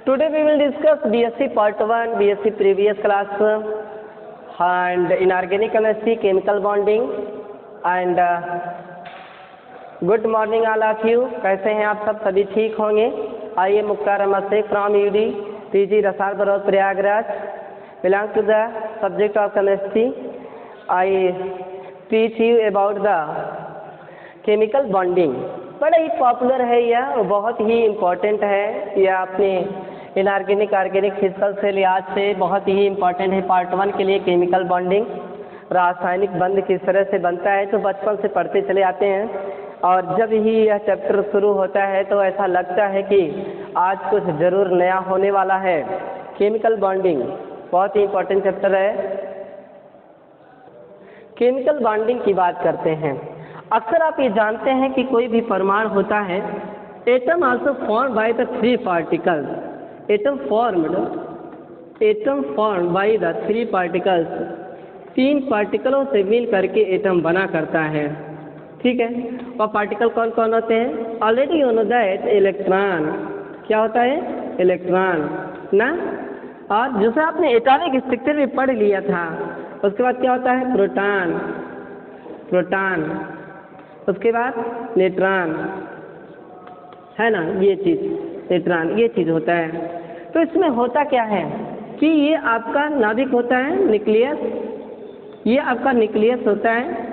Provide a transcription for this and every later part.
Today we will discuss BSc Part 1, BSc previous class and inorganic chemistry, chemical bonding and good morning all of you. कैसे हैं आप सब? सभी ठीक होंगे? आइए Mukhtar Ahmad Shaikh from UD PG रसाल बरौद Prayagraj belongs to the subject of chemistry. I teach you about the chemical bonding. बड़ा ही पॉपुलर है यह और बहुत ही इम्पोर्टेंट है। यह अपने इनऑर्गेनिक ऑर्गेनिक फिजिकल से लिहाज से बहुत ही इम्पोर्टेंट है। पार्ट 1 के लिए केमिकल बॉन्डिंग, रासायनिक बंध किस तरह से बनता है तो बचपन से पढ़ते चले आते हैं और जब ही यह चैप्टर शुरू होता है तो ऐसा लगता है कि आज कुछ ज़रूर नया होने वाला है। केमिकल बॉन्डिंग बहुत ही इम्पोर्टेंट चैप्टर है। केमिकल बॉन्डिंग की बात करते हैं। अक्सर आप ये जानते हैं कि कोई भी परमाणु होता है, atom also form by the 3 particles. Atom form by the 3 particles, 3 पार्टिकलों से मिल करके एटम बना करता है। ठीक है, और पार्टिकल कौन कौन होते हैं? Already you know that electron. क्या होता है? इलेक्ट्रॉन ना। और जैसे आपने एटॉमिक स्ट्रक्चर भी पढ़ लिया था, उसके बाद क्या होता है? प्रोटॉन, उसके बाद न्यूट्रॉन, है ना। ये चीज़ न्यूट्रॉन, ये चीज़ होता है। तो इसमें होता क्या है कि ये आपका नाभिक होता है, न्यूक्लियस। ये आपका न्यूक्लियस होता है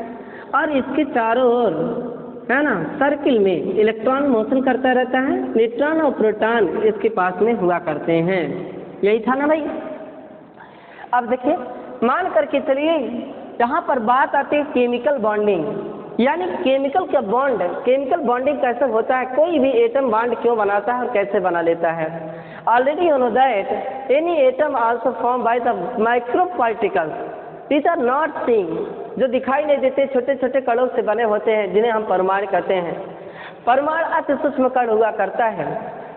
और इसके चारों ओर, है ना, सर्किल में इलेक्ट्रॉन मोशन करता रहता है। न्यूट्रॉन और प्रोटॉन इसके पास में हुआ करते हैं। यही था ना भाई। अब देखिए, मान करके चलिए यहाँ पर बात आती है केमिकल बॉन्डिंग, यानी केमिकल का बॉन्ड। केमिकल बॉन्डिंग कैसे होता है? कोई भी एटम बॉन्ड क्यों बनाता है और कैसे बना लेता है? Already you know that any atom also form by the micro particles. These are not seen, जो दिखाई नहीं देते, छोटे छोटे कणों से बने होते हैं जिन्हें हम परमाणु कहते हैं। परमाणु अति सूक्ष्म कण हुआ करता है।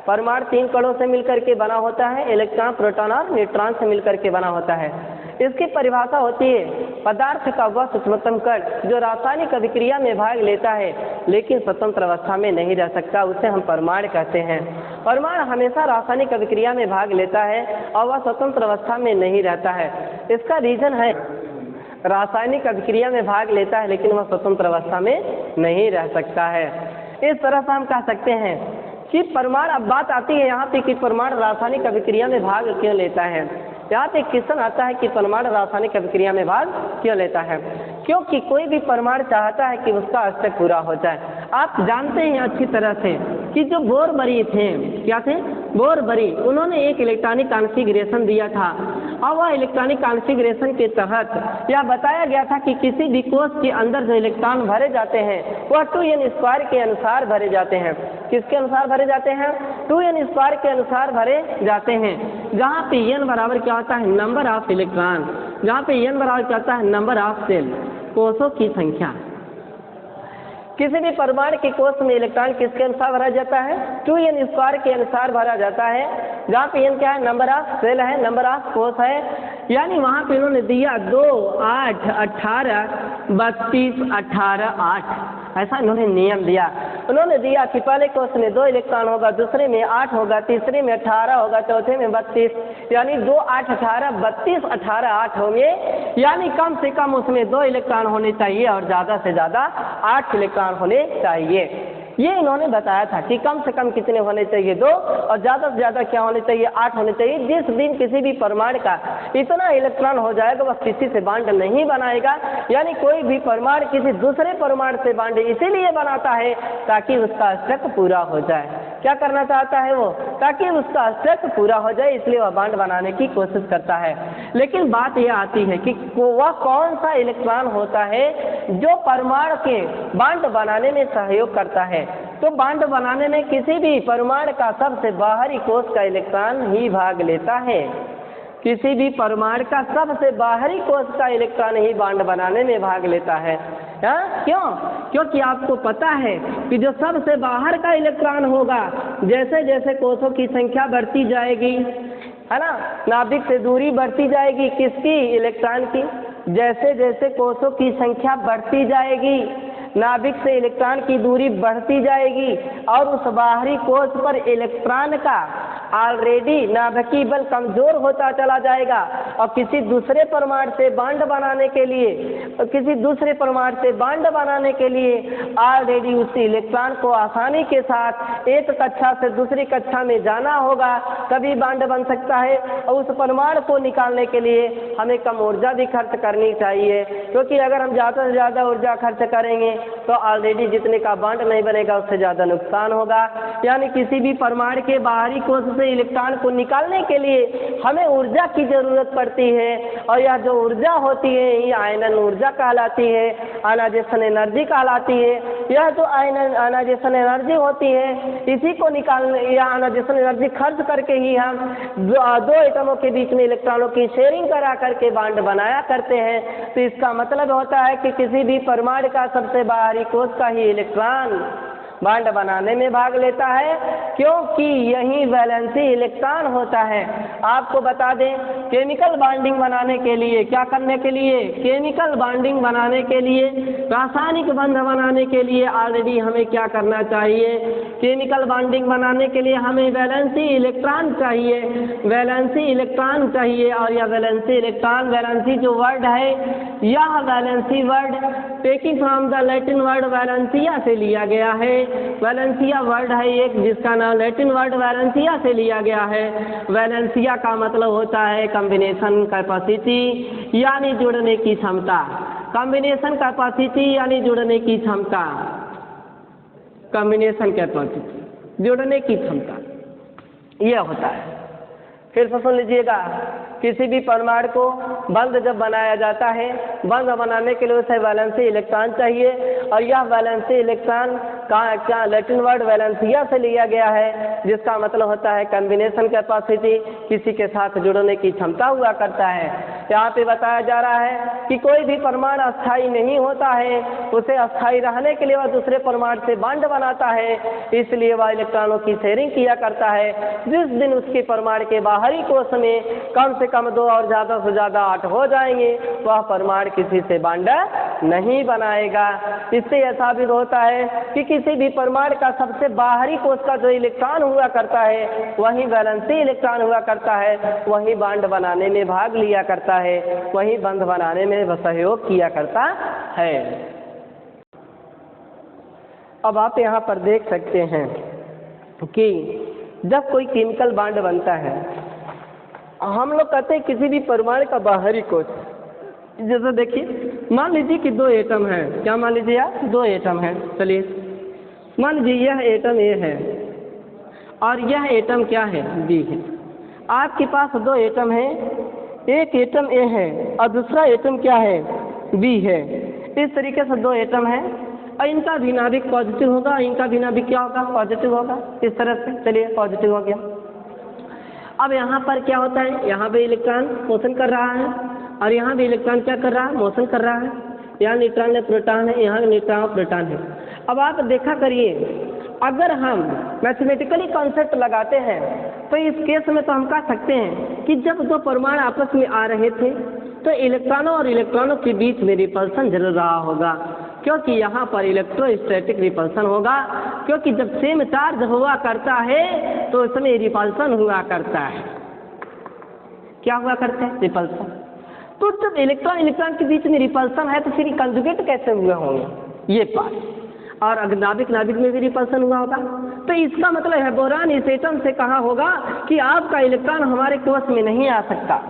परमाणु 3 कणों से मिलकर के बना होता है, इलेक्ट्रॉन, प्रोटॉन और न्यूट्रॉन से मिलकर के बना होता है। इसकी परिभाषा होती है पदार्थ का वह सूक्ष्मतम कण जो रासायनिक अभिक्रिया में भाग लेता है लेकिन स्वतंत्र अवस्था में नहीं रह सकता, उसे हम परमाणु कहते हैं। परमाणु हमेशा रासायनिक अभिक्रिया में भाग लेता है और वह स्वतंत्र अवस्था में नहीं रहता है। इसका रीजन है रासायनिक अभिक्रिया में भाग लेता है लेकिन वह स्वतंत्र अवस्था में नहीं रह सकता है। इस तरह से हम कह सकते हैं कि परमाणु, अब बात आती है यहाँ पे कि परमाणु रासायनिक अभिक्रिया में भाग क्यों लेता है। यहाँ पे क्वेश्चन आता है कि परमाणु रासायनिक अभिक्रिया में भाग क्यों लेता है? क्योंकि कोई भी परमाणु चाहता है कि उसका अष्टक पूरा हो जाए। आप जानते हैं अच्छी तरह से कि जो बोरबरी थे, क्या थे? बोरबरी, उन्होंने एक इलेक्ट्रॉनिक कॉन्फ़िगरेशन दिया था और वह इलेक्ट्रॉनिक कॉन्फ़िगरेशन के तहत यह बताया गया था कि किसी भी कोश के अंदर जो इलेक्ट्रॉन भरे जाते हैं वह 2n² के अनुसार भरे जाते हैं। किसके अनुसार भरे जाते हैं? 2n² के अनुसार भरे जाते हैं। जहाँ पे n बराबर क्या होता है? Number of electron. जहाँ पे n बराबर क्या होता है? नंबर ऑफ सेल, कोषों की संख्या। किसी भी परमाणु के कोष में इलेक्ट्रॉन किसके अनुसार भरा जाता है? 2n² के अनुसार भरा जाता है। जहाँ पे n क्या है? नंबर ऑफ सेल है, नंबर ऑफ कोष है। यानी वहाँ पे इन्होंने दिया 2, 8, 18, 32, 18, 8, ऐसा इन्होंने नियम दिया। उन्होंने दिया कि पहले कोष में 2 इलेक्ट्रॉन होगा, दूसरे में 8 होगा, तीसरे में 18 होगा, चौथे में 32, यानी 2, 8, 18, 32, 18, 8 होंगे। यानी कम से कम उसमें 2 इलेक्ट्रॉन होने चाहिए और ज़्यादा से ज़्यादा 8 इलेक्ट्रॉन होने चाहिए। ये इन्होंने बताया था कि कम से कम कितने होने चाहिए? 2, और ज़्यादा से ज़्यादा क्या होने चाहिए? 8 होने चाहिए। जिस दिन किसी भी परमाणु का इतना इलेक्ट्रॉन हो जाएगा वह किसी से बॉन्ड नहीं बनाएगा। यानी कोई भी परमाणु किसी दूसरे परमाणु से बॉन्ड इसीलिए बनाता है ताकि उसका अष्टक पूरा हो जाए। क्या करना चाहता है वो? ताकि उसका अष्टक पूरा हो जाए, इसलिए वह बॉन्ड बनाने की कोशिश करता है। लेकिन बात यह आती है कि वह कौन सा इलेक्ट्रॉन होता है जो परमाणु के बॉन्ड बनाने में सहयोग करता है? तो बॉन्ड बनाने में किसी भी परमाणु का सबसे बाहरी कोश का इलेक्ट्रॉन ही भाग लेता है। किसी भी परमाणु का सबसे बाहरी कोश का इलेक्ट्रॉन ही बॉन्ड बनाने में भाग लेता है। क्यों? क्योंकि आपको पता है कि जो सबसे बाहर का इलेक्ट्रॉन होगा, जैसे जैसे कोशों की संख्या बढ़ती जाएगी, है ना, नाभिक से दूरी बढ़ती जाएगी किसकी? इलेक्ट्रॉन की। जैसे जैसे कोशों की संख्या बढ़ती जाएगी, नाभिक से इलेक्ट्रॉन की दूरी बढ़ती जाएगी और उस बाहरी कोश पर इलेक्ट्रॉन का ऑलरेडी नाभिकीय बल कमजोर होता चला जाएगा और किसी दूसरे परमाणु से बॉन्ड बनाने के लिए ऑलरेडी उस इलेक्ट्रॉन को आसानी के साथ एक कक्षा से दूसरी कक्षा में जाना होगा, तभी बॉन्ड बन सकता है। और उस परमाणु को निकालने के लिए हमें कम ऊर्जा भी खर्च करनी चाहिए, क्योंकि अगर हम ज़्यादा से ज़्यादा ऊर्जा खर्च करेंगे तो ऑलरेडी जितने का बॉन्ड नहीं बनेगा उससे ज़्यादा नुकसान होगा। यानी किसी भी परमाणु के बाहरी कोश से इलेक्ट्रॉन को निकालने के लिए हमें ऊर्जा की ज़रूरत पड़ती है, और यह जो ऊर्जा होती है ये आयनन ऊर्जा कहलाती है, आयनाइजेशन एनर्जी कहलाती है। यह जो आयनाइजेशन एनर्जी होती है इसी को निकालने या आयनाइजेशन एनर्जी खर्च करके ही हम दो एटमों के बीच में इलेक्ट्रॉनों की शेयरिंग करा करके बॉन्ड बनाया करते हैं। तो इसका मतलब होता है कि किसी भी परमाणु का सबसे बाहरी कोश का ही इलेक्ट्रॉन बॉन्ड बनाने में भाग लेता है, क्योंकि यही वैलेंसी इलेक्ट्रॉन होता है। आपको बता दें, केमिकल बॉन्डिंग बनाने के लिए क्या करने के लिए, केमिकल बॉन्डिंग बनाने के लिए, रासायनिक बंध बनाने के लिए ऑलरेडी हमें क्या करना चाहिए, केमिकल बॉन्डिंग बनाने के लिए हमें वैलेंसी इलेक्ट्रॉन चाहिए, वैलेंसी इलेक्ट्रॉन चाहिए। और यह वैलेंसी इलेक्ट्रॉन, वैलेंसी जो वर्ड है, यह valency word taking from the Latin word Valencia से लिया गया है। वैलेंसिया वर्ड है एक जिसका नाम लैटिन वर्ड वैलेंसिया से लिया गया है। वैलेंसिया का मतलब होता है कॉम्बिनेशन कैपेसिटी, यानी जुड़ने की क्षमता। कॉम्बिनेशन कैपेसिटी यानी जुड़ने की क्षमता, कॉम्बिनेशन कैपेसिटी जुड़ने की क्षमता यह होता है। फिर से सुन लीजिएगा, किसी भी परमाणु को बंध जब बनाया जाता है, बंध बनाने के लिए उसे वैलेंसी इलेक्ट्रॉन चाहिए, और यह वैलेंसी इलेक्ट्रॉन का क्या लैटिन वर्ड वैलेंसिया से लिया गया है, जिसका मतलब होता है कॉम्बिनेशन कैपेसिटी, किसी के साथ जुड़ने की क्षमता हुआ करता है। यहाँ पे बताया जा रहा है कि कोई भी परमाणु अस्थायी नहीं होता है, उसे अस्थायी रहने के लिए वह दूसरे परमाणु से बॉन्ड बनाता है, इसलिए वह इलेक्ट्रॉनों की शेयरिंग किया करता है। जिस दिन उसके परमाणु के बाहरी कोश में कम से कम 2 और ज़्यादा से ज़्यादा 8 हो जाएंगे, वह परमाणु किसी से बॉन्ड नहीं बनाएगा। इससे यह साबित होता है कि किसी भी परमाणु का सबसे बाहरी कोश का जो इलेक्ट्रॉन हुआ करता है वही वैलेंसी इलेक्ट्रॉन हुआ करता है, वही बॉन्ड बनाने में भाग लिया करता है, वही बंध बनाने में सहयोग किया करता है। अब आप यहाँ पर देख सकते हैं कि जब कोई केमिकल बॉन्ड बनता है, हम लोग कहते हैं किसी भी परमाणु का बाहरी कोश, जैसे देखिए मान लीजिए कि 2 एटम हैं, क्या मान लीजिए आप 2 एटम हैं, चलिए मान लीजिए यह एटम ए है और यह एटम क्या है, बी है। आपके पास 2 एटम हैं, एक एटम ए है और दूसरा एटम क्या है, बी है। इस तरीके से 2 एटम हैं और इनका भी नाभिक पॉजिटिव होगा, इनका भी नाभिक क्या होगा, पॉजिटिव होगा। इस तरह से चलिए पॉजिटिव हो गया। अब यहाँ पर क्या होता है, यहाँ पे इलेक्ट्रॉन मोशन कर रहा है और यहाँ भी इलेक्ट्रॉन क्या कर रहा है, मोशन कर रहा है। यहाँ न्यूट्रॉन है, प्रोटॉन है, यहाँ न्यूट्रॉन और प्रोटॉन है। अब आप देखा करिए, अगर हम मैथमेटिकली कॉन्सेप्ट लगाते हैं तो इस केस में तो हम कह सकते हैं कि जब 2 परमाणु आपस में आ रहे थे तो इलेक्ट्रॉनों और इलेक्ट्रॉनों के बीच में रिपल्सन जरूर रहा होगा, क्योंकि यहाँ पर इलेक्ट्रोस्टैटिक रिपल्सन होगा, क्योंकि जब सेम चार्ज हुआ करता है तो उसमें रिपल्सन हुआ करता है। क्या हुआ करता है, रिपल्सन। तो जब इलेक्ट्रॉन इलेक्ट्रॉन के बीच में रिपल्सन है तो फिर कंजुगेट कैसे हुए होंगे, ये बात। और अगर नाभिक नाभिक में भी रिपल्सन हुआ होगा तो इसका मतलब है बोरान इस एटम से कहा होगा कि आपका इलेक्ट्रॉन हमारे कोश में नहीं आ सकता,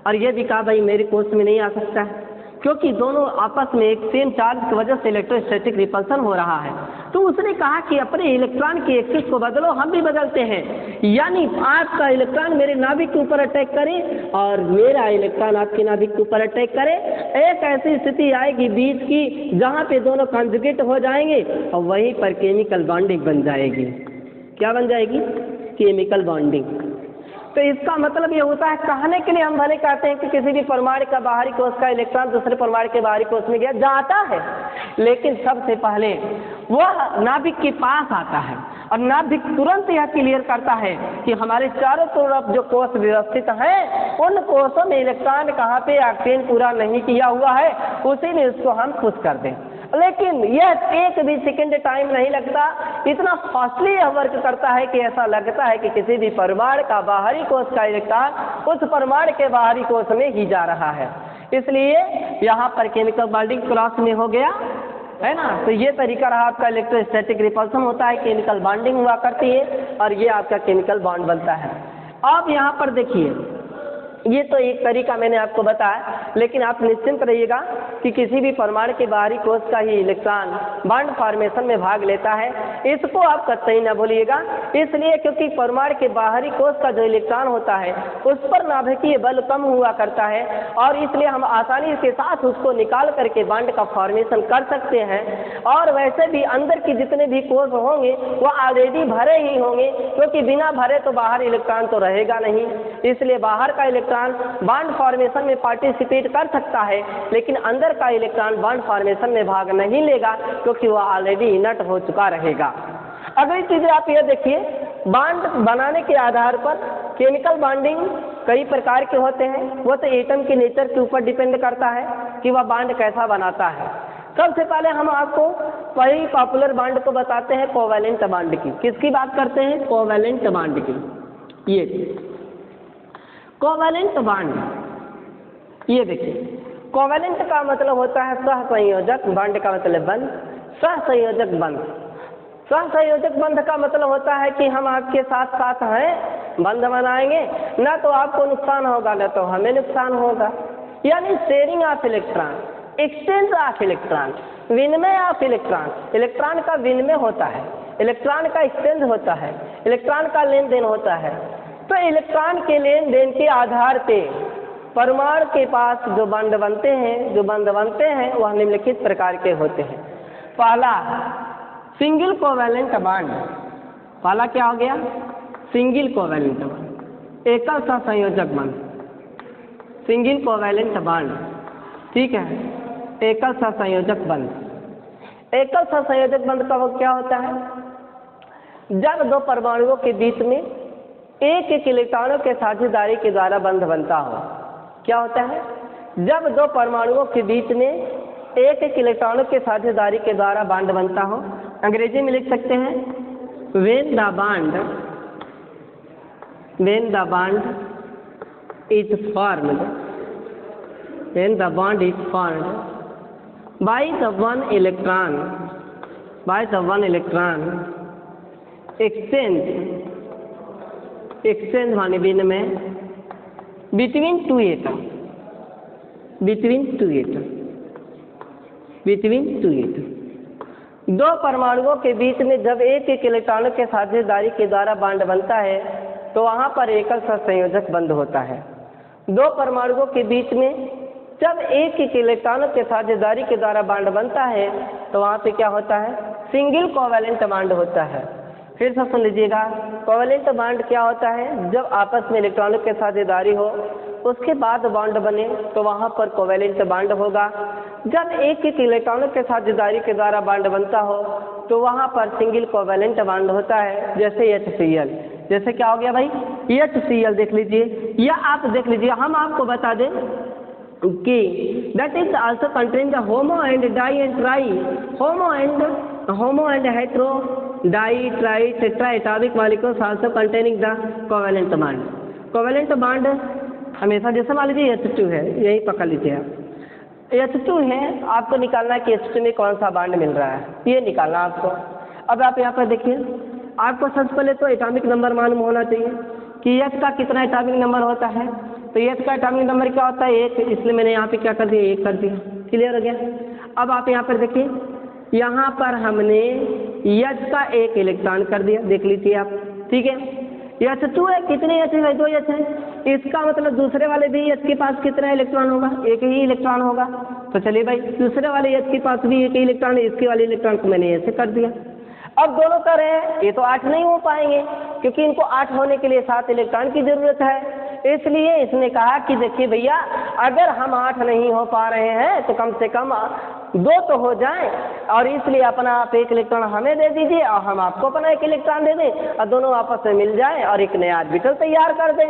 और ये भी कहा भाई मेरे कोश में नहीं आ सकता है, क्योंकि दोनों आपस में एक सेम चार्ज की वजह से इलेक्ट्रोस्टैटिक रिपल्सन हो रहा है। तो उसने कहा कि अपने इलेक्ट्रॉन की एक्सिस को बदलो, हम भी बदलते हैं, यानी आपका इलेक्ट्रॉन मेरे नाभिक के ऊपर अटैक करे और मेरा इलेक्ट्रॉन आपके नाभिक के ऊपर अटैक करे। एक ऐसी स्थिति आएगी बीच की जहाँ पे दोनों कॉन्जुगेट हो जाएंगे और वहीं पर केमिकल बॉन्डिंग बन जाएगी। क्या बन जाएगी, केमिकल बॉन्डिंग। तो इसका मतलब ये होता है, कहने के लिए हम भले कहते हैं कि किसी भी परमाणु का बाहरी कोश का इलेक्ट्रॉन दूसरे परमाणु के बाहरी कोश में गया जाता है, लेकिन सबसे पहले वह नाभिक के पास आता है और नाभिक तुरंत यह क्लियर करता है कि हमारे चारों तरफ जो कोश व्यवस्थित हैं उन कोशों में इलेक्ट्रॉन कहाँ पे ऑक्टेन पूरा नहीं किया हुआ है, उसी में उसको हम खुश कर दें। लेकिन यह एक भी सेकंड टाइम नहीं लगता, इतना फास्टली यह वर्क करता है कि ऐसा लगता है कि किसी भी परमाणु का बाहरी कोश का इलेक्ट्रॉन उस परमाणु के बाहरी कोश में ही जा रहा है। इसलिए यहाँ पर केमिकल बॉन्डिंग क्रॉस में हो गया, है ना। तो ये तरीका रहा आपका इलेक्ट्रोस्टैटिक रिपल्सन होता है, केमिकल बॉन्डिंग हुआ करती है और ये आपका केमिकल बॉन्ड बनता है। अब यहाँ पर देखिए, ये तो एक तरीका मैंने आपको बताया, लेकिन आप निश्चिंत रहिएगा कि किसी भी परमाणु के बाहरी कोश का ही इलेक्ट्रॉन बॉन्ड फॉर्मेशन में भाग लेता है, इसको आप कतई ना भूलिएगा। इसलिए क्योंकि परमाणु के बाहरी कोश का जो इलेक्ट्रॉन होता है उस पर नाभिकीय बल कम हुआ करता है और इसलिए हम आसानी के साथ उसको निकाल करके बॉन्ड का फॉर्मेशन कर सकते हैं। और वैसे भी अंदर के जितने भी कोश होंगे वो ऑलरेडी भरे ही होंगे, क्योंकि बिना भरे तो बाहर इलेक्ट्रॉन तो रहेगा नहीं। इसलिए बाहर का इलेक्ट्रॉन बॉन्ड फॉर्मेशन में पार्टिसिपेट कर सकता है, लेकिन अंदर का इलेक्ट्रॉन बॉन्ड फॉर्मेशन में भाग नहीं लेगा, क्योंकि वह ऑलरेडी इनर्ट हो चुका रहेगा। अगली चीज आप ये देखिए, बॉन्ड बनाने के आधार पर केमिकल बॉन्डिंग कई प्रकार के होते हैं। वो तो एटम के नेचर के ऊपर डिपेंड करता है कि वह बॉन्ड कैसा बनाता है। सबसे पहले हम आपको वही पॉपुलर बॉन्ड को बताते हैं, कोवैलेंट बॉन्ड की। किसकी बात करते हैं? कोवैलेंट बॉन्ड की। ये कोवैलेंट बॉन्ड, ये देखिए, कोवैलेंट का मतलब होता है सहसंयोजक, बॉन्ड का मतलब बंध, सहसंयोजक बंध। सहसंयोजक बंध का मतलब होता है कि हम आपके साथ साथ हैं, बंध बनाएंगे, ना तो आपको नुकसान होगा ना तो हमें नुकसान होगा। यानी sharing of electron, exchange of electron, विनिमय ऑफ इलेक्ट्रॉन। इलेक्ट्रॉन का विनिमय होता है, इलेक्ट्रॉन का एक्सचेंज होता है, इलेक्ट्रॉन का लेन देन होता है। तो इलेक्ट्रॉन के लेन देन के आधार पे परमाणु के पास जो बंध बनते हैं वह निम्नलिखित प्रकार के होते हैं। पहला सिंगल कोवैलेंट बॉन्ड। पहला क्या हो गया? सिंगल कोवैलेंट बॉन्ड, एकल सहसंयोजक बंध, सिंगल कोवैलेंट बॉन्ड, ठीक है, एकल सहसंयोजक बंध। एकल सहसंयोजक बंध का वो क्या होता है? जब दो परमाणुओं के बीच में एक एक इलेक्ट्रॉनों के साझेदारी के द्वारा बंध बनता हो। क्या होता है? जब दो परमाणुओं के बीच में एक एक इलेक्ट्रॉनों के साझेदारी के द्वारा बॉन्ड बनता हो। अंग्रेजी में लिख सकते हैं, when the bond is formed, when the bond is formed by the one exchange माने विनिमय between two atom, दो परमाणुओं के बीच में जब एक एक इलेक्ट्रॉनों के साझेदारी के द्वारा बॉन्ड बनता है तो वहाँ पर एकल सहसंयोजक बंध होता है। दो परमाणुओं के बीच में जब एक एक इलेक्ट्रॉनों के साझेदारी के द्वारा बॉन्ड बनता है तो वहाँ पे क्या होता है? सिंगल कोवैलेंट बॉन्ड होता है। फिर से सुन लीजिएगा, कोवैलेंट बॉन्ड क्या होता है? जब आपस में इलेक्ट्रॉनों के साझेदारी हो उसके बाद बॉन्ड बने तो वहाँ पर कोवैलेंट बॉन्ड होगा। जब एक एक इलेक्ट्रॉनों के साझेदारी के द्वारा बॉन्ड बनता हो तो वहाँ पर सिंगल कोवैलेंट बॉन्ड होता है, जैसे HCl। जैसे क्या हो गया भाई? HCl देख लीजिए, या आप देख लीजिए, हम आपको बता दें कि that is also contain the homo and di and tri, homo and hetero, di, tri, tetra atomic molecules also containing the covalent bond। Covalent bond हमेशा, जैसे मान लीजिए H2 है, यही पकड़ लीजिए आप, H2 है, आपको निकालना है कि H2 में कौन सा बॉन्ड मिल रहा है, ये निकालना आपको। अब आप यहाँ पर देखिए, आपको सबसे पहले तो एटॉमिक नंबर मालूम होना चाहिए कि H का कितना एटॉमिक नंबर होता है। तो H का एटॉमिक नंबर क्या होता है? 1, इसलिए मैंने यहाँ पे क्या कर दिया? 1 कर दिया। क्लियर हो गया? अब आप यहाँ पर देखिए, यहाँ पर हमने H का 1 इलेक्ट्रॉन कर दिया, देख लीजिए आप, ठीक है। H2 है, कितने H है? 2 H है। इसका मतलब दूसरे वाले भी H के पास कितना इलेक्ट्रॉन होगा? 1 ही इलेक्ट्रॉन होगा। तो चलिए भाई, दूसरे वाले H के पास भी 1 ही इलेक्ट्रॉन है, इसके वाले इलेक्ट्रॉन को मैंने ऐसे कर दिया। अब दोनों कर रहे हैं, ये तो 8 नहीं हो पाएंगे क्योंकि इनको 8 होने के लिए 7 इलेक्ट्रॉन की जरूरत है। इसलिए इसने कहा कि देखिए भैया, अगर हम 8 नहीं हो पा रहे हैं तो कम से कम दो तो हो जाए, और इसलिए अपना आप एक इलेक्ट्रॉन हमें दे दीजिए और हम आपको अपना एक इलेक्ट्रॉन दे दें और दोनों आपस में मिल जाए और एक नया ऑर्बिटल तैयार कर दें।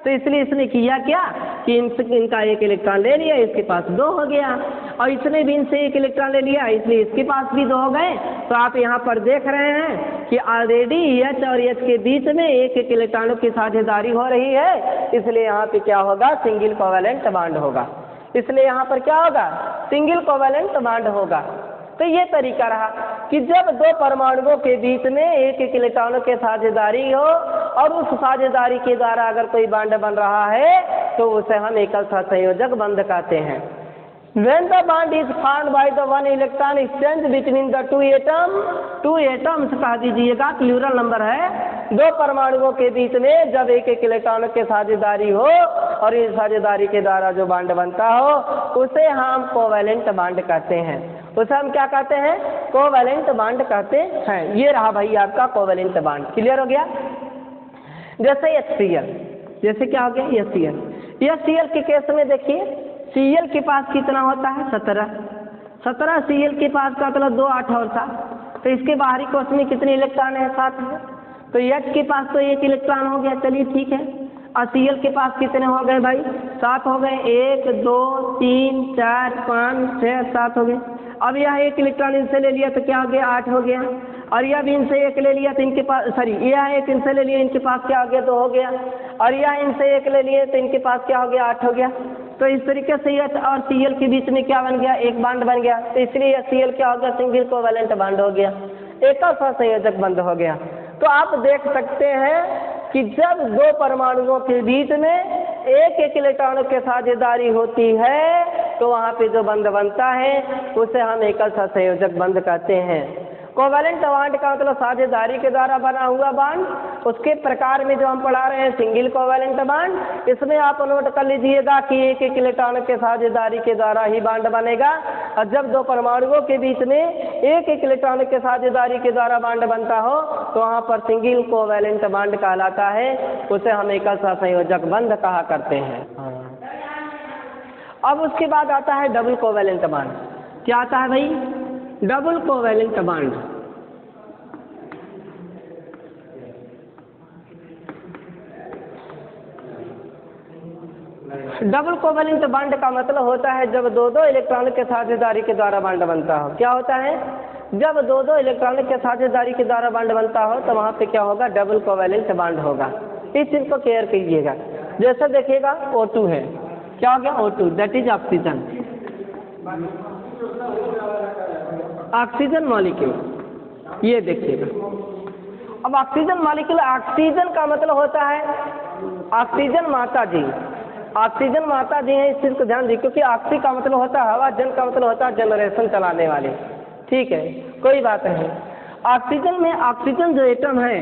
तो इसलिए इसने किया क्या कि इनका एक इलेक्ट्रॉन ले लिया, इसके पास दो हो गया, और इसने भी इनसे एक इलेक्ट्रॉन ले लिया, इसलिए इसके पास भी दो हो गए। तो आप यहाँ पर देख रहे हैं कि ऑलरेडी H और H के बीच में एक एक इलेक्ट्रॉनों की साझेदारी हो रही है, इसलिए यहाँ पे क्या होगा, सिंगल कोवैलेंट बॉन्ड होगा। इसलिए यहाँ पर क्या होगा, सिंगल कोवैलेंट बॉन्ड होगा। तो ये तरीका रहा कि जब दो परमाणुओं के बीच में एक एक इलेक्ट्रॉनों के साझेदारी हो और उस साझेदारी के द्वारा अगर कोई बॉन्ड बन रहा है तो उसे हम एकल सहसंयोजक बंध कहते हैं। When the bond is formed by the one electron exchange between the two atoms कह दीजिएगा, प्लूरल नंबर है, दो परमाणुओं के बीच में जब एक एक इलेक्ट्रॉन के साझेदारी हो और इस साझेदारी के द्वारा जो बॉन्ड बनता हो उसे हम कोवैलेंट बॉन्ड कहते हैं। उसे हम क्या कहते हैं, कोवैलेंट बॉन्ड कहते हैं। ये रहा भाई आपका कोवैलेंट बॉन्ड। क्लियर हो गया। जैसे HCl, जैसे क्या हो गया HCl के केस में देखिए Cl के पास कितना होता है, 17 Cl के पास का मतलब 2 8 और 7, तो इसके बाहरी कोश में कितने इलेक्ट्रॉन है, 7 है। तो H के पास तो एक इलेक्ट्रॉन हो गया, चलिए ठीक है। और Cl के पास कितने हो गए भाई, 7 हो गए, 1 2 3 4 5 6 7 हो गए। अब यह एक इलेक्ट्रॉन इनसे ले लिया तो क्या हो गया, 8 हो गया, और यह भी इनसे एक ले लिया तो इनके पास, सॉरी यह एक इनसे ले लिया, इनके पास क्या हो गया, 2 हो गया, और यह इनसे एक ले लिए तो इनके पास क्या हो गया, 8 हो गया। तो इस तरीके से H और Cl के बीच में क्या बन गया, एक बॉन्ड बन गया। तो इसलिए Cl क्या हो गया, सिंगल कोवैलेंट बॉन्ड हो गया, एकल सहसंयोजक बंध हो गया। तो आप देख सकते हैं कि जब दो परमाणुओं के बीच में एक एक इलेक्ट्रॉनों के साझेदारी होती है तो वहाँ पे जो बंध बनता है उसे हम एकल सहसंयोजक बंध कहते हैं। कोवैलेंट बॉन्ड का मतलब साझेदारी के द्वारा बना हुआ बॉन्ड। उसके प्रकार में जो हम पढ़ा रहे हैं सिंगल कोवैलेंट बॉन्ड, इसमें आप नोट कर लीजिएगा कि एक एक इलेक्ट्रॉन के साझेदारी के द्वारा ही बॉन्ड बनेगा, और जब दो परमाणुओं के बीच में एक एक इलेक्ट्रॉन के साझेदारी के द्वारा बॉन्ड बनता हो तो वहाँ पर सिंगल कोवैलेंट बॉन्ड कहलाता है, उसे हम एकल सहसंयोजक बंध कहा करते हैं। अब उसके बाद आता है डबल कोवैलेंट बॉन्ड। क्या आता है भाई, double covalent bond. Double covalent bond का मतलब होता है जब दो दो इलेक्ट्रॉन के साझेदारी के द्वारा बॉन्ड बनता हो। क्या होता है, जब दो दो इलेक्ट्रॉन के साझेदारी के द्वारा बॉन्ड बनता हो तो वहाँ पे क्या होगा, डबल कोवैलेंट बॉन्ड होगा। इस चीज को केयर कीजिएगा। जैसे देखिएगा O2 है, क्या हो गया O2, that is oxygen, oxygen molecule. ये देखिएगा, अब ऑक्सीजन मॉलिक्यूल, ऑक्सीजन का मतलब होता है ऑक्सीजन माता जी, ऑक्सीजन माता जी है, इस चीज को ध्यान दी, क्योंकि ऑक्सी का मतलब होता है हवा, जन का मतलब होता है जनरेशन चलाने वाले। ठीक है, कोई बात नहीं। ऑक्सीजन में ऑक्सीजन जो एटम है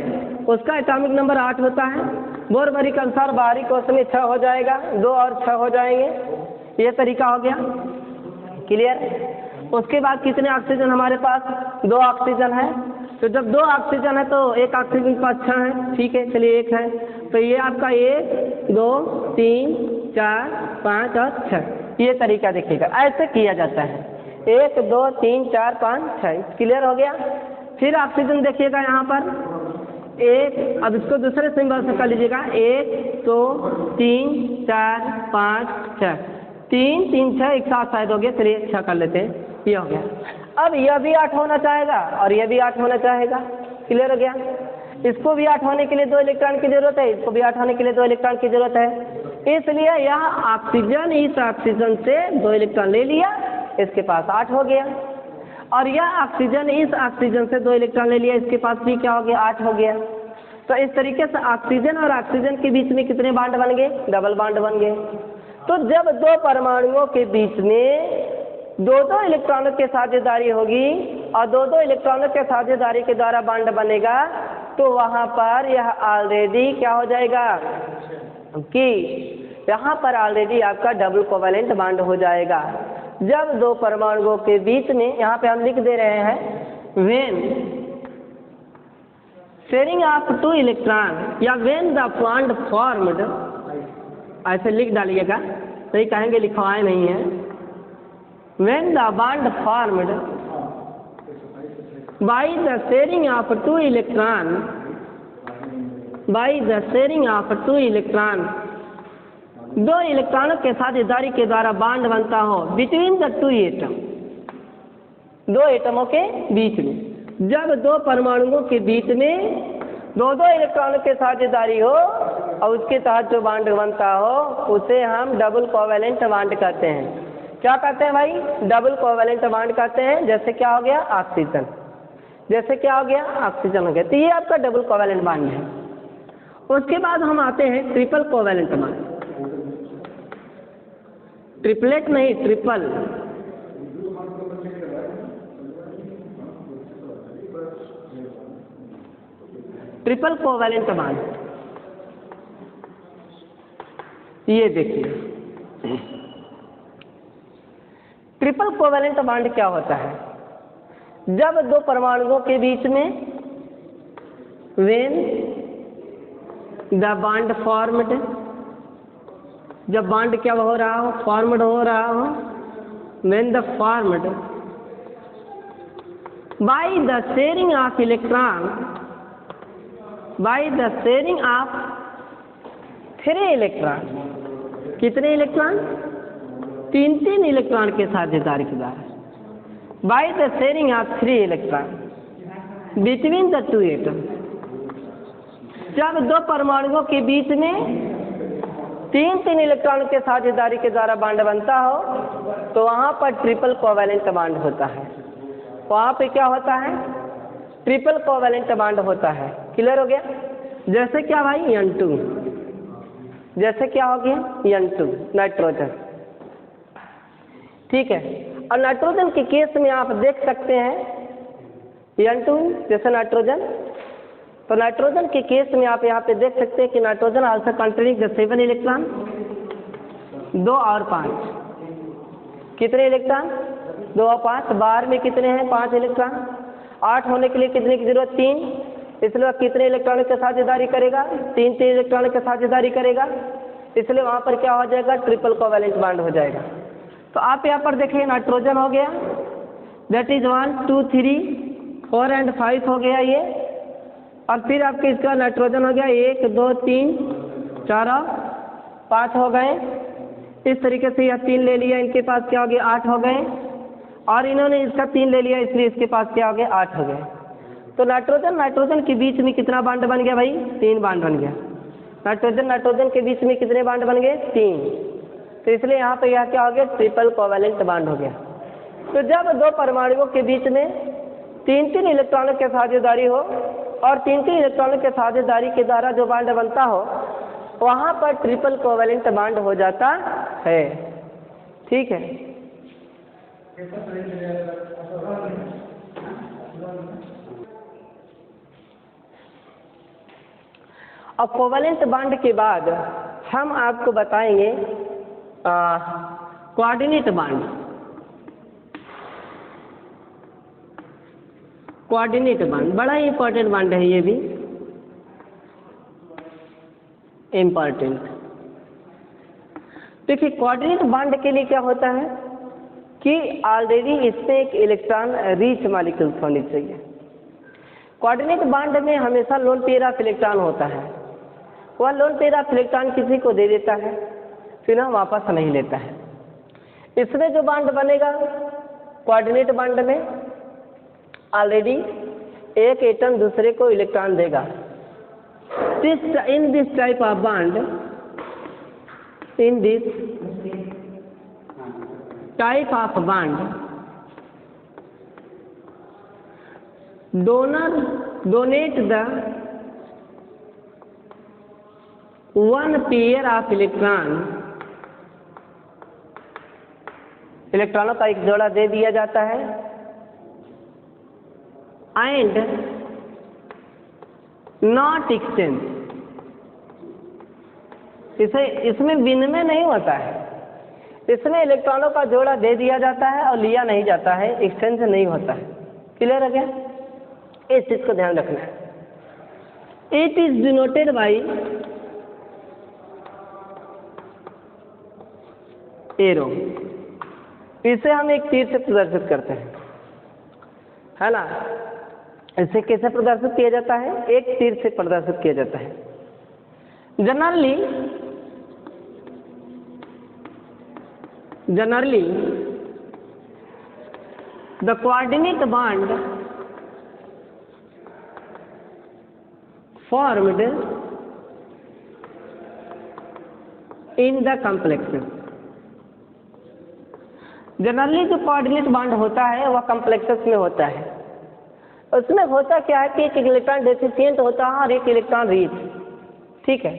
उसका एटॉमिक नंबर 8 होता है। बोरबरी के अनुसार बाहरी कोश में 6 हो जाएगा, 2 और 6 हो जाएंगे। ये तरीका हो गया। क्लियर। उसके बाद कितने ऑक्सीजन हमारे पास, 2 ऑक्सीजन है। तो जब 2 ऑक्सीजन है तो एक ऑक्सीजन के पास 6 है। ठीक है, चलिए 1 है, तो ये आपका 1 2 3 4 5 और 6। ये तरीका देखिएगा, ऐसे किया जाता है, 1 2 3 4 5 6। क्लियर हो गया। फिर ऑक्सीजन देखिएगा यहाँ पर 1, अब इसको दूसरे सिंबल से कर लीजिएगा, 1 2 3 4 5 6, 3 3 6 एक साथ शायद हो गया, चलिए 6 कर लेते हैं, ये हो गया। अब यह भी 8 होना चाहेगा और यह भी 8 होना चाहेगा। क्लियर हो गया। इसको भी 8 होने के लिए 2 इलेक्ट्रॉन की जरूरत है, इसको भी 8 होने के लिए 2 इलेक्ट्रॉन की जरूरत है। इसलिए यह ऑक्सीजन इस ऑक्सीजन से 2 इलेक्ट्रॉन ले लिया, इसके पास 8 हो गया, और यह ऑक्सीजन इस ऑक्सीजन से 2 इलेक्ट्रॉन ले लिया, इसके पास भी क्या हो गया, 8 हो गया। तो इस तरीके से ऑक्सीजन और ऑक्सीजन के बीच में कितने बॉन्ड बन गए, डबल बॉन्ड बन गए। तो जब 2 परमाणुओं के बीच में 2-2 इलेक्ट्रॉनों की साझेदारी होगी और 2-2 इलेक्ट्रॉनों के साझेदारी के द्वारा बॉन्ड बनेगा, तो वहाँ पर यह ऑलरेडी क्या हो जाएगा कि यहाँ पर ऑलरेडी आपका डबल कोवैलेंट बॉन्ड हो जाएगा। जब 2 परमाणुओं के बीच में, यहाँ पे हम लिख दे रहे हैं व्हेन शेयरिंग ऑफ 2 इलेक्ट्रॉन, या व्हेन द बॉन्ड फॉर्म्ड, ऐसे लिख डालिएगा, नहीं कहेंगे लिखवाए नहीं है। when the bond formed by the sharing of two electron दो इलेक्ट्रॉनों के साझेदारी के द्वारा बांड बनता हो बिटवीन द टू एटम, दो एटमों के बीच में। जब दो परमाणुओं के बीच में दो इलेक्ट्रॉनों के साझेदारी हो और उसके तहत जो बांड बनता हो उसे हम डबल कोवेलेंट बांड कहते हैं। क्या कहते हैं भाई? डबल कोवेलेंट बांड कहते हैं। जैसे क्या हो गया? ऑक्सीजन। जैसे क्या हो गया? ऑक्सीजन हो गया। तो ये आपका डबल कोवेलेंट बांड है। उसके बाद हम आते हैं ट्रिपल कोवेलेंट बांड। ट्रिपलेट नहीं, ट्रिपल। ट्रिपल कोवेलेंट बांड ये देखिए, ट्रिपल कोवेलेंट बांड क्या होता है? जब दो परमाणुओं के बीच में व्हेन द बॉन्ड फॉर्म्ड, जब बॉन्ड क्या हो रहा हो? फॉर्म्ड हो रहा हो। When the formed by the sharing of electron, by the sharing of three electron. कितने इलेक्ट्रॉन? तीन इलेक्ट्रॉन के साझेदारी के द्वारा by the sharing of three electron between the two atom. जब दो परमाणुओं के बीच में तीन इलेक्ट्रॉन के साझेदारी के द्वारा बांड बनता हो तो वहां पर ट्रिपल कोवेलेंट बांड होता है। वहां पे क्या होता है? ट्रिपल कोवेलेंट बांड होता है। क्लियर हो गया? जैसे क्या भाई? N2। जैसे क्या हो गया? N2 nitrogen. ठीक है। और नाइट्रोजन के केस में आप देख सकते हैं N2 जैसे नाइट्रोजन, तो नाइट्रोजन के केस में आप यहाँ पे देख सकते हैं कि nitrogen also containing the 7 electron, 2 और 5। कितने इलेक्ट्रॉन? 2 और 5। बाहर में कितने हैं? 5 इलेक्ट्रॉन। 8 होने के लिए कितने की जरूरत? 3। इसलिए कितने इलेक्ट्रॉन के साझेदारी करेगा? 3 इलेक्ट्रॉन के साझेदारी करेगा। इसलिए वहाँ पर क्या हो जाएगा? ट्रिपल कोवेलेंट बांड हो जाएगा। तो आप यहाँ पर देखिए नाइट्रोजन हो गया, दैट इज 1 2 3 4 एंड 5 हो गया ये। और फिर आपके इसका नाइट्रोजन हो गया 1 2 3 4 और 5 हो गए। इस तरीके से यह 3 ले लिया, इनके पास क्या हो गया? 8 हो गए। और इन्होंने इसका 3 ले लिया, इसलिए इसके पास क्या हो गया? 8 हो गए। तो नाइट्रोजन के बीच में कितना बांड बन गया भाई? 3 बांड बन गया। नाइट्रोजन के बीच में कितने बांड बन गए? 3। तो इसलिए यहाँ पे यह क्या हो गया? ट्रिपल कोवेलेंट बांड हो गया। तो जब दो परमाणुओं के बीच में तीन इलेक्ट्रॉनों के साझेदारी हो और तीन इलेक्ट्रॉनों के साझेदारी के द्वारा जो बांड बनता हो वहाँ पर ट्रिपल कोवेलेंट बांड हो जाता है। ठीक है। अब कोवेलेंट बांड के बाद हम आपको बताएंगे कोऑर्डिनेट बांड। कोऑर्डिनेट बांड बड़ा ही इंपॉर्टेंट बांड है, ये भी इम्पॉर्टेंट। देखिए कोऑर्डिनेट बांड के लिए क्या होता है कि ऑलरेडी इसमें एक इलेक्ट्रॉन रिच मॉलिक्यूल्स होनी चाहिए। कोऑर्डिनेट बांड में हमेशा लोन पेयर ऑफ इलेक्ट्रॉन होता है। वह लोन पेयर ऑफ इलेक्ट्रॉन किसी को दे देता है, फिर हम वापस नहीं लेता है। इसमें जो बांड बनेगा कोऑर्डिनेट बांड में ऑलरेडी एक एटम दूसरे को इलेक्ट्रॉन देगा। In this type of bond, in this type of bond donor donate the one pair of electron, इलेक्ट्रॉनों का एक जोड़ा दे दिया जाता है एंड नॉट एक्सचेंज। इसमें विनिमय नहीं होता है, इसमें इलेक्ट्रॉनों का जोड़ा दे दिया जाता है और लिया नहीं जाता है, एक्सचेंज नहीं होता है। क्लियर हो गया? इस चीज को ध्यान रखना है। It is denoted by arrow. इसे हम एक तीर से प्रदर्शित करते हैं, है ना। इसे कैसे प्रदर्शित किया जाता है? एक तीर से प्रदर्शित किया जाता है। Generally the coordinate bond formed in the complexes। Generally जो कोऑर्डिनेट बॉन्ड होता है वह कॉम्प्लेक्सेस में होता है। उसमें होता क्या है कि एक इलेक्ट्रॉन डेफिशिएंट होता है और एक इलेक्ट्रॉन रिच, ठीक है।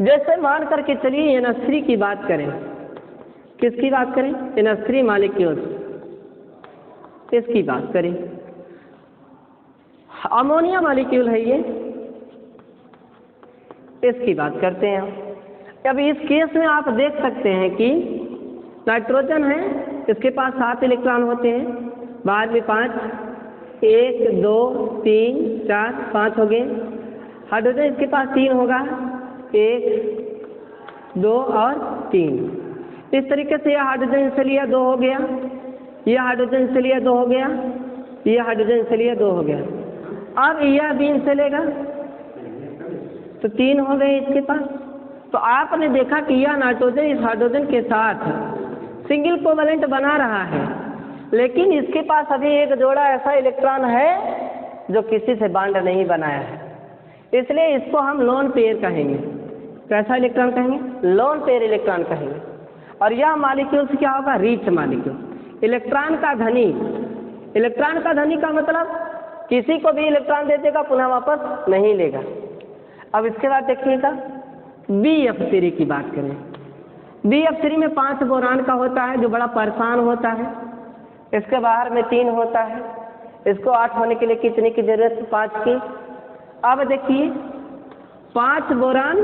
जैसे मान करके चलिए NH3 की बात करें। किसकी बात करें? NH3 मॉलिक्यूल, इसकी बात करें। अमोनिया मॉलिक्यूल है ये, इसकी बात करते हैं। अब इस केस में आप देख सकते हैं कि नाइट्रोजन है, इसके पास 7 इलेक्ट्रॉन होते हैं, बाद में 5, 1 2 3 4 5 हो गए। हाइड्रोजन इसके पास 3 होगा, 1 2 और 3। इस तरीके से यह हाइड्रोजन से लिया 2 हो गया, यह हाइड्रोजन से लिया 2 हो गया, यह हाइड्रोजन से लिया 2 हो गया। अब यह भी इनसे लेगा तो 3 हो गए इसके पास। तो आपने देखा कि यह नाइट्रोजन इस हाइड्रोजन के साथ सिंगल कोवलेंट बना रहा है, लेकिन इसके पास अभी एक जोड़ा ऐसा इलेक्ट्रॉन है जो किसी से बॉन्ड नहीं बनाया है, इसलिए इसको हम लोन पेयर कहेंगे। कैसा इलेक्ट्रॉन कहेंगे? लोन पेयर इलेक्ट्रॉन कहेंगे। और यह मॉलिक्यूल्स क्या होगा? Rich molecule. इलेक्ट्रॉन का धनी, इलेक्ट्रॉन का धनी का मतलब किसी को भी इलेक्ट्रॉन दे देगा, पुनः वापस नहीं लेगा। अब इसके बाद देखिएगा BF3 की बात करें। BF3 में 5 बोरान का होता है जो बड़ा परेशान होता है, इसके बाहर में 3 होता है। इसको 8 होने के लिए कितने की जरूरत है? 5 की। अब देखिए 5 बोरान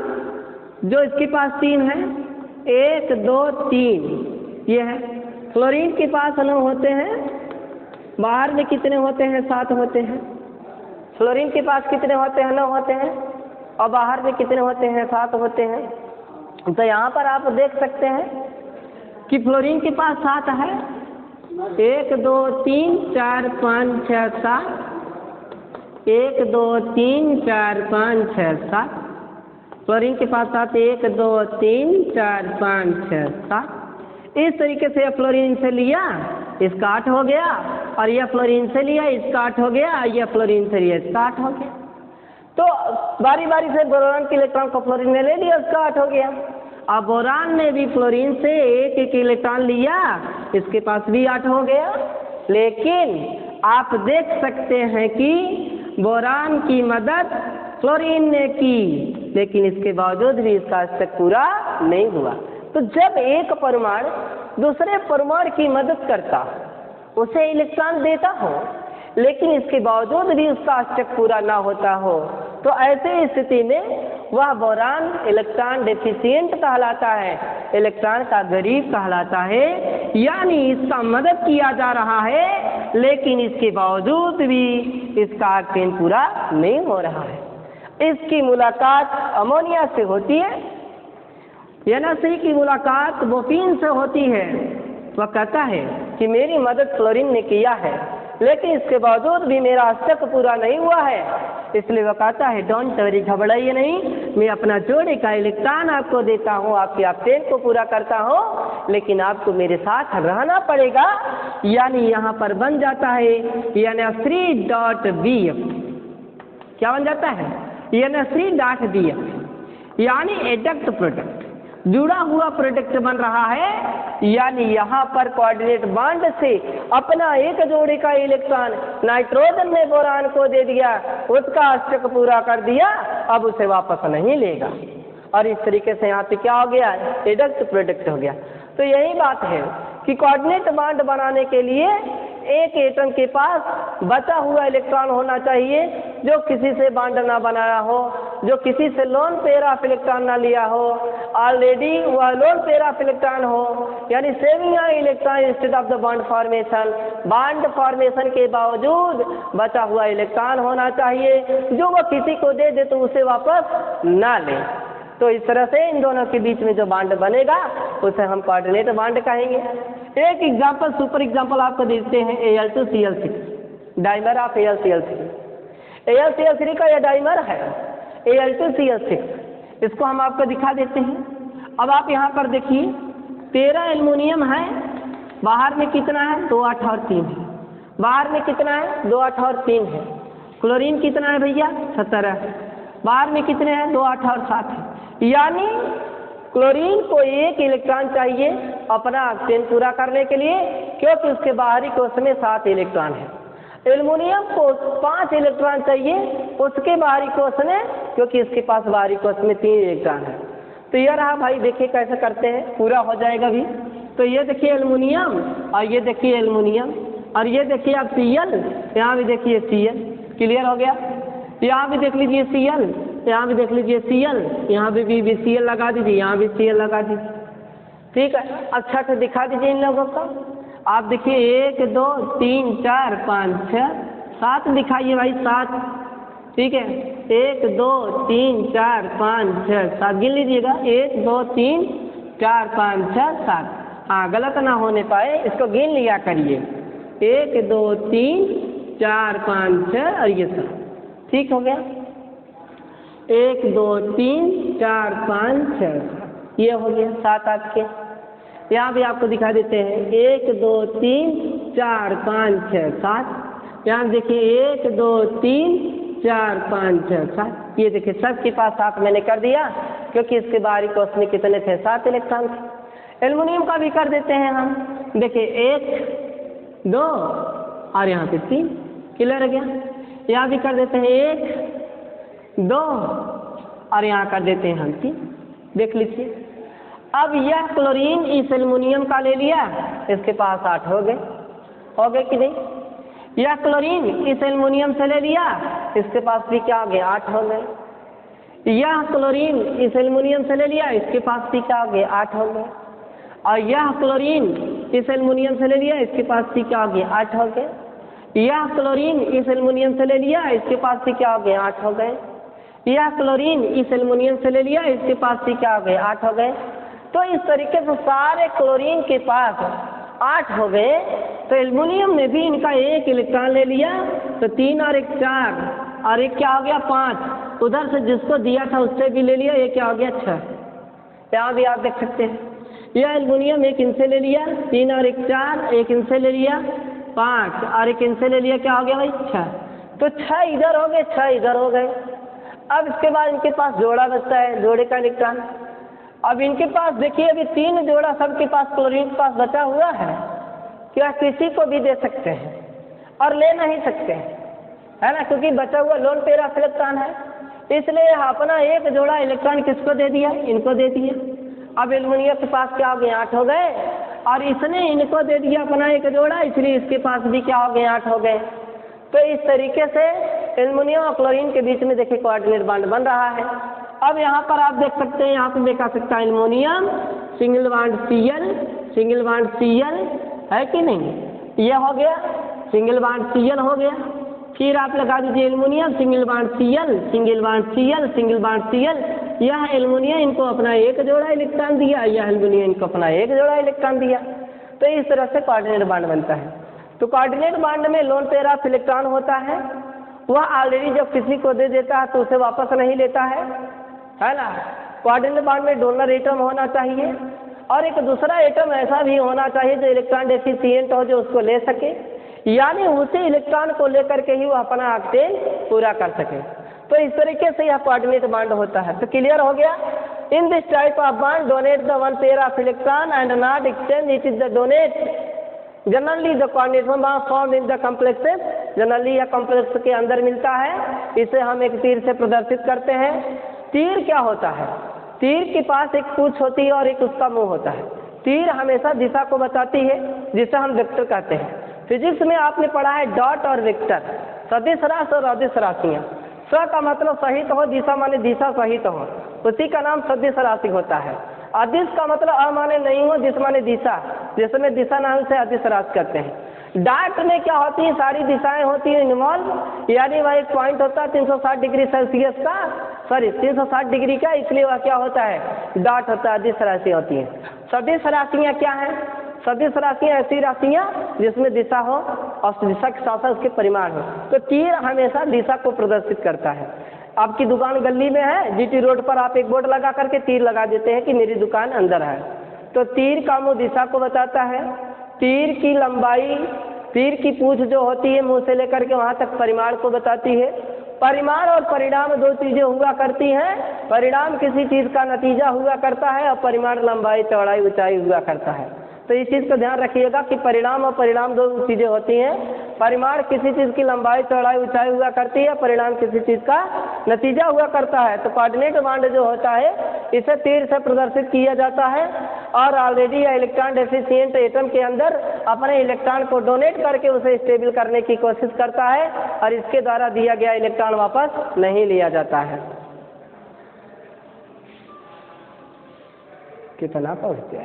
जो इसके पास 3 है, 1 2 3 ये है। फ्लोरीन के पास 9 होते हैं, बाहर में कितने होते हैं? 7 होते हैं। फ्लोरीन के पास कितने होते हैं? 9 होते हैं, और बाहर में कितने होते हैं? 7 होते हैं। तो यहाँ पर आप देख सकते हैं कि फ्लोरीन के पास 7 है, 1 2 3 4 5 6 7, 1 2 3 4 5 6 7। फ्लोरीन के पास 7, 1 2 3 4 5 6 7। इस तरीके से फ्लोरीन से लिया, इसका 8 हो गया, और यह फ्लोरीन से लिया, इसका 8 हो गया, यह फ्लोरीन से लिया, इसका 8 हो गया। तो बारी बारी से बोरान के इलेक्ट्रॉन को फ्लोरीन ने ले लिया, उसका 8 हो गया। अब बोरान ने भी फ्लोरीन से एक इलेक्ट्रॉन लिया, इसके पास भी 8 हो गया। लेकिन आप देख सकते हैं कि बोरान की मदद फ्लोरीन ने की, लेकिन इसके बावजूद भी इसका अष्टक पूरा नहीं हुआ। तो जब एक परमाणु दूसरे परमाणु की मदद करता, उसे इलेक्ट्रॉन देता हो, लेकिन इसके बावजूद भी उसका अष्टक पूरा ना होता हो, तो ऐसे स्थिति में वह बोरान इलेक्ट्रॉन डेफिशिएंट कहलाता है, इलेक्ट्रॉन का गरीब कहलाता है। यानी इसका मदद किया जा रहा है, लेकिन इसके बावजूद भी इसका ऑक्टेन पूरा नहीं हो रहा है। इसकी मुलाकात अमोनिया से होती है, NH3 की मुलाकात बोफीन से होती है। वह कहता है कि मेरी मदद फ्लोरीन ने किया है, लेकिन इसके बावजूद भी मेरा अष्टक पूरा नहीं हुआ है, इसलिए वह कहता है डोंट वरी, घबराइए नहीं, मैं अपना जोड़े का इलेक्ट्रॉन आपको देता हूँ, आपके ऑक्टेन को पूरा करता हूँ, लेकिन आपको मेरे साथ रहना पड़ेगा। यानी यहाँ पर बन जाता है NH3.BF। क्या बन जाता है? NH3.BF, यानी एडक्ट प्रोडक्ट, जुड़ा हुआ प्रोडक्ट बन रहा है। यानी यहाँ पर कोऑर्डिनेट बॉन्ड से अपना एक जोड़े का इलेक्ट्रॉन नाइट्रोजन ने बोरान को दे दिया, उसका अष्टक पूरा कर दिया, अब उसे वापस नहीं लेगा, और इस तरीके से यहाँ पे क्या हो गया? एडक्ट प्रोडक्ट हो गया। तो यही बात है कि कोऑर्डिनेट बॉन्ड बनाने के लिए एक एटम के पास बचा हुआ इलेक्ट्रॉन होना चाहिए जो किसी से बॉन्ड ना बनाया हो, जो किसी से लोन पेयर ऑफ इलेक्ट्रॉन ना लिया हो, ऑलरेडी वह लोन पेयर ऑफ इलेक्ट्रॉन हो, यानी saving electron instead of the bond formation. Bond formation के बावजूद बचा हुआ इलेक्ट्रॉन होना चाहिए जो वह किसी को दे दे तो उसे वापस ना ले। तो इस तरह से इन दोनों के बीच में जो बॉन्ड बनेगा उसे हम कोऑर्डिनेट बॉन्ड कहेंगे। एक एग्जाम्पल, सुपर एग्जाम्पल आपको देते हैं Al2Cl6, dimer of AlCl3। AlCl3 का यह डाइमर है Al2Cl6, इसको हम आपको दिखा देते हैं। अब आप यहाँ पर देखिए 13 एल्युमिनियम है, बाहर में कितना है 2, 8 और 3 है, बाहर में कितना है 2, 8 और 3 है। क्लोरीन कितना है भैया 17, बाहर में कितने हैं 2, 8 और 7 है। यानी क्लोरीन को 1 इलेक्ट्रॉन चाहिए अपना ऑक्टेन पूरा करने के लिए, क्योंकि उसके बाहरी कोश में 7 इलेक्ट्रॉन है। एल्युमिनियम को 5 इलेक्ट्रॉन चाहिए उसके बाहरी कोश में, क्योंकि इसके पास बाहरी कोश में 3 इलेक्ट्रॉन है। तो ये रहा भाई, देखिए कैसे करते हैं, पूरा हो जाएगा भी। तो ये देखिए एल्युमिनियम, और ये देखिए एल्युमिनियम, और ये देखिए आप Cl, यहाँ भी देखिए Cl, क्लियर हो गया। यहाँ भी देख लीजिए Cl, यहाँ भी देख लीजिए Cl, यहाँ भी Cl लगा दीजिए, यहाँ भी Cl लगा दीजिए, ठीक है। अच्छा से दिखा दीजिए इन लोगों को। आप देखिए 1, 2, 3, 4, 5, 6, 7 दिखाइए भाई, 7, ठीक है। 1, 2, 3, 4, 5, 6, 7 गिन लीजिएगा, 1, 2, 3, 4, 5, 6, 7। हाँ, गलत ना होने पाए इसको गिन लिया करिए, 1, 2, 3, 4, 5, 6 और ये 7, ठीक हो गया। 1, 2, 3, 4, 5, 6, 7, ये हो गया 7 आपके। यहाँ भी आपको दिखा देते हैं 1, 2, 3, 4, 5, 6, 7। यहाँ देखिए 1, 2, 3, 4, 5, 6, 7। ये देखिए सबके पास 7 मैंने कर दिया, क्योंकि इसके बाहरी कोश में कितने थे 7 इलेक्ट्रॉन थे। एल्युमिनियम का भी कर देते हैं हम, देखिए 1, 2 और यहाँ पे 3, क्लियर हो गया। यहाँ भी कर देते हैं 1, 2 और यहाँ कर देते हैं हम 3, देख लीजिए। अब यह क्लोरीन इस एल्युमिनियम का ले लिया, इसके पास 8 हो गए कि नहीं। यह क्लोरीन इस एल्युमिनियम से ले लिया, इसके पास भी क्या हो गया 8 हो गए। यह क्लोरीन इस एल्युमिनियम से ले लिया, इसके पास भी क्या हो गया 8 हो गए। और यह क्लोरीन इस एल्युमिनियम से ले लिया, इसके पास भी क्या हो गया 8 हो गए। यह क्लोरीन इस एल्युमिनियम से ले लिया, इसके पास भी क्या हो गए 8 हो गए। यह क्लोरीन इस एल्युमिनियम से ले लिया, इसके पास भी क्या हो गए 8 हो गए। तो इस तरीके से सारे क्लोरीन के पास 8 हो गए। तो एल्युमिनियम ने भी इनका 1 इलेक्ट्रॉन ले लिया, तो 3 और 1 4 और एक क्या हो गया 5, उधर से जिसको दिया था उससे भी ले लिया, ये क्या हो गया 6। यहाँ भी आप देख सकते हैं, यह एल्युमिनियम 1 इनसे ले लिया, 3 और 1 4, 1 इनसे ले लिया 5 और 1 इनसे ले लिया, क्या हो गया भाई 6। तो 6 इधर हो गए, 6 इधर हो गए। अब इसके बाद इनके पास जोड़ा बचता है, जोड़े का इलेक्ट्रॉन। अब इनके पास देखिए अभी 3 जोड़ा सबके पास क्लोरीन के पास बचा हुआ है, क्या किसी को भी दे सकते हैं और ले नहीं सकते हैं, है ना, क्योंकि बचा हुआ लोन पेरा इलेक्ट्रॉन है, इसलिए अपना 1 जोड़ा इलेक्ट्रॉन किसको दे दिया, इनको दे दिया। अब एल्युमिनियम के पास क्या हो गए 8 हो गए, और इसने इनको दे दिया अपना 1 जोड़ा, इसलिए इसके पास भी क्या हो गए 8 हो गए। तो इस तरीके से एल्युमिनियम और क्लोरीन के बीच में देखिए कोऑर्डिनेट बॉन्ड बन रहा है। अब यहाँ पर आप देख सकते हैं, यहाँ पे देखा सकता है aluminium single bond Cl, single bond Cl है कि नहीं, ये हो गया सिंगल बॉन्ड Cl हो गया। फिर आप लगा दीजिए aluminium single bond Cl, single bond Cl, single bond Cl। यह एल्युमिनियम इनको अपना 1 जोड़ा इलेक्ट्रॉन दिया, यह एल्युमिनियम इनको अपना 1 जोड़ा इलेक्ट्रॉन दिया। तो इस तरह से कोऑर्डिनेट बॉन्ड बनता है। तो कोऑर्डिनेट बॉन्ड में लोन पेयर ऑफ इलेक्ट्रॉन होता है, वह ऑलरेडी जब किसी को दे देता है तो उसे वापस नहीं लेता है ना। कोऑर्डिनेट बॉन्ड में डोनर एटम होना चाहिए, और एक दूसरा एटम ऐसा भी होना चाहिए जो इलेक्ट्रॉन डेफिशिएंट हो, जो उसको ले सके, यानी उसी इलेक्ट्रॉन को लेकर के ही वो अपना ऑक्टेन पूरा कर सके। तो इस तरीके से यह कोऑर्डिनेट बॉन्ड होता है। तो क्लियर हो गया। In this type of bond donate the one pair of electron and not exchange, it is the donate. Generally the coordination bond form in the complexes, generally यह कॉम्प्लेक्स के अंदर मिलता है। इसे हम एक तीर से प्रदर्शित करते हैं। तीर क्या होता है, तीर के पास एक पूंछ होती है और एक उसका मुंह होता है। तीर हमेशा दिशा को बताती है, जिसे हम वेक्टर कहते हैं। फिजिक्स में आपने पढ़ा है डॉट और वेक्टर, सदिश राशि और अदिश राशियाँ। स का मतलब सहित हो, दिशा माने दिशा सहित हो, उसी का नाम सदिश राशि होता है। अदिश का मतलब अमाने नहीं हो, जिस माने दिशा, जिसमें दिशा नाम से अदिश राशि करते हैं। डार्ट में क्या होती है, सारी दिशाएं होती हैं इन्वॉल्व, यानी वह एक पॉइंट होता है 360 डिग्री सेल्सियस का, सॉरी 360 डिग्री का, इसलिए वह क्या होता है डॉट होता है, अदिश राशि होती है। सदिश राशियाँ क्या हैं, सदिश राशियाँ ऐसी राशियाँ जिसमें दिशा हो और दिशा के साथ साथ उसके परिमाण हो। तो तीर हमेशा दिशा को प्रदर्शित करता है। आपकी दुकान गली में है, जीटी रोड पर आप एक बोर्ड लगा करके तीर लगा देते हैं कि मेरी दुकान अंदर है, तो तीर का मुँह दिशा को बताता है। तीर की लंबाई, तीर की पूंछ जो होती है मुंह से लेकर के वहाँ तक परिमाण को बताती है। परिमाण और परिणाम दो चीजें हुआ करती हैं। परिणाम किसी चीज का नतीजा हुआ करता है और परिमाण लंबाई चौड़ाई ऊंचाई हुआ करता है। तो इस चीज का ध्यान रखिएगा कि परिणाम और परिणाम दो चीजें होती हैं। परिमाण किसी चीज की लंबाई चौड़ाई ऊंचाई हुआ करती है, परिणाम किसी चीज का नतीजा हुआ करता है। तो कोऑर्डिनेट बांड जो होता है इसे तीर से प्रदर्शित किया जाता है और ऑलरेडी इलेक्ट्रॉन डेफिशिएंट एटम के अंदर अपने इलेक्ट्रॉन को डोनेट करके उसे स्टेबल करने की कोशिश करता है और इसके द्वारा दिया गया इलेक्ट्रॉन वापस नहीं लिया जाता है। कितना पहुंचते हैं?